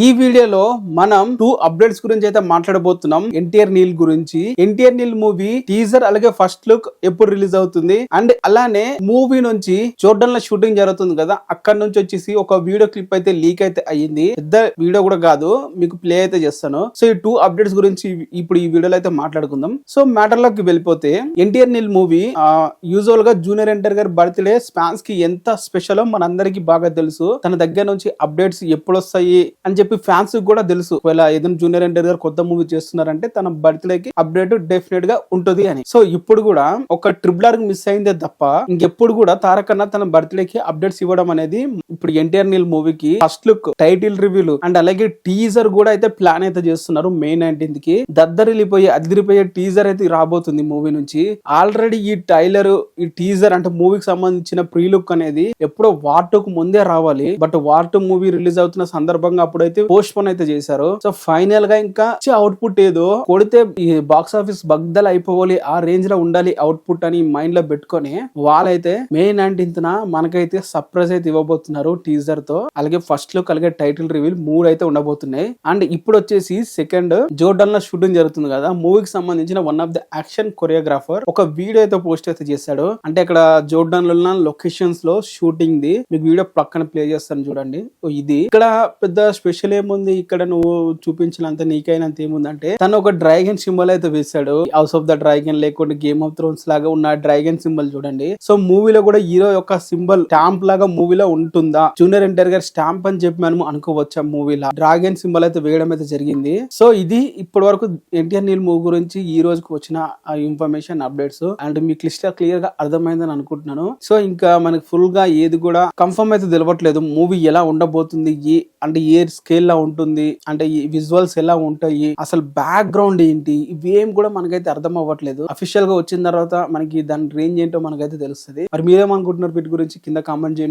ఈ వీడియోలో మనం 2 అప్డేట్స్ గురించి అయితే మాట్లాడబోతున్నాం. ఎన్టీఆర్ నీల్ గురించి. ఎన్టీఆర్ నీల్ మూవీ టీజర్ అలాగే ఫస్ట్ లుక్ ఎప్పుడు రిలీజ్ అవుతుంది అండ్ అలానే మూవీ నుంచి జోర్డన్ లో షూటింగ్ జరుగుతుంది కదా, అక్కడ నుంచి వచ్చేసి ఒక వీడియో క్లిప్ అయితే లీక్ అయితే అయ్యింది. పెద్ద వీడియో కూడా కాదు, మీకు ప్లే అయితే చేస్తాను. సో ఈ 2 అప్డేట్స్ గురించి ఇప్పుడు ఈ వీడియోలో అయితే మాట్లాడుకుందాం. సో మ్యాటర్ లోకి వెళ్ళిపోతే ఎన్టీఆర్ నీల్ మూవీ యూజువల్ గా జూనియర్ ఎన్టీఆర్ గారి బర్త్డే ఫ్యాన్స్ కి ఎంత స్పెషల్ మనందరికి బాగా తెలుసు. తన దగ్గర నుంచి అప్డేట్స్ ఎప్పుడు వస్తాయి అని చెప్పి ఫ్యాన్స్ కూడా తెలుసు. ఒకవేళ ఏదైనా జూనియర్ ఎన్టీఆర్ గారు కొత్త మూవీ చేస్తున్నారంటే తన బర్త్డే కి అప్డేట్ డెఫినెట్ గా ఉంటుంది అని. సో ఇప్పుడు కూడా ఒక ట్రిపుల్ ఆర్ మిస్ అయిందే తప్ప ఇంకెప్పుడు కూడా తారకన్న తన బర్త్డే కి అప్డేట్స్ ఇవ్వడం అనేది ఇప్పుడు ఎన్టీఆర్ నీల్ మూవీకి ఫస్ట్ లుక్, టైటిల్ రివ్యూలు అండ్ అలాగే టీజర్ కూడా అయితే ప్లాన్ అయితే చేస్తున్నారు. మే 19th కి దద్దరిల్లిపోయి అదిరిపోయే టీజర్ అయితే రాబోతుంది మూవీ నుంచి. ఆల్రెడీ ఈ ట్రైలర్, ఈ టీజర్ అంటే మూవీకి సంబంధించిన ప్రీ లుక్ అనేది ఎప్పుడో వార్ 2 కు ముందే రావాలి. బట్ వార్ 2 మూవీ రిలీజ్ అవుతున్న సందర్భంగా అప్పుడైతే పోస్ట్ పోన్ అయితే చేశారు. సో ఫైనల్ గా ఇంకా అవుట్పుట్ ఏదో కొడితే ఈ బాక్స్ ఆఫీస్ బగ్దలు అయిపోవాలి, ఆ రేంజ్ లో ఉండాలి అవుట్పుట్ అని మైండ్ లో పెట్టుకొని వాళ్ళైతే మే 19th మనకైతే సర్ప్రైజ్ అయితే ఇవ్వబోతున్నారు టీజర్ తో. అలాగే ఫస్ట్ లుక్ అలాగే టైటిల్ రివీల్ 3 అయితే ఉండబోతున్నాయి. అండ్ ఇప్పుడు వచ్చేసి సెకండ్ జోర్డన్ లో షూటింగ్ జరుగుతుంది కదా, మూవీకి సంబంధించిన one of the action choreographer ఒక వీడియో అయితే పోస్ట్ అయితే చేశాడు. అంటే ఇక్కడ జోర్డన్ లో ఉన్న లొకేషన్స్ లో షూటింగ్ ది మీకు వీడియో పక్కన ప్లే చేస్తాను చూడండి. ఇది ఇక్కడ పెద్ద స్పెషల్ ఏముంది, ఇక్కడ నువ్వు చూపించినంత నీకైనంత ఏముందంటే తను ఒక డ్రాగన్ సింబల్ అయితే వేశాడు. హౌస్ ఆఫ్ ద డ్రాగన్ లేకుంటే గేమ్ ఆఫ్ థ్రోన్స్ లాగా ఉన్న డ్రాగన్ సింబల్ చూడండి. సో మూవీలో కూడా హీరో యొక్క సింబల్ స్టాంప్ లాగా మూవీలో ఉంటుందా, జూనియర్ ఎన్టీఆర్ గారి స్టాంప్ అని చెప్పి మనం అనుకోవచ్చా. మూవీలో డ్రాగన్ సింబల్ అయితే వేయడం అయితే జరిగింది. సో ఇది ఇప్పటి వరకు ఎన్టీఆర్ నీల్ మూవీ గురించి ఈ రోజుకి వచ్చిన ఇన్ఫర్మేషన్ అప్డేట్స్ అండ్ మీకు క్లియర్ గా అర్థమైందని అనుకుంటున్నాను. సో ఇంకా మనకి ఫుల్ గా ఏది కూడా కన్ఫర్మ్ అయితే తెలియట్లేదు. మూవీ ఎలా ఉండబోతుంది, అంటే ఏ స్కేల్ లా ఉంటుంది, అంటే ఈ విజువల్స్ ఎలా ఉంటాయి, అసలు బ్యాక్ గ్రౌండ్ ఏంటి, ఇవేం కూడా మనకైతే అర్థం అవ్వట్లేదు. అఫీషియల్ గా వచ్చిన తర్వాత మనకి దాని రేంజ్ ఏంటో మనకైతే తెలుస్తుంది. మరి మీరేమనుకుంటున్నారు వీటి గురించి కింద కామెంట్ చేయండి.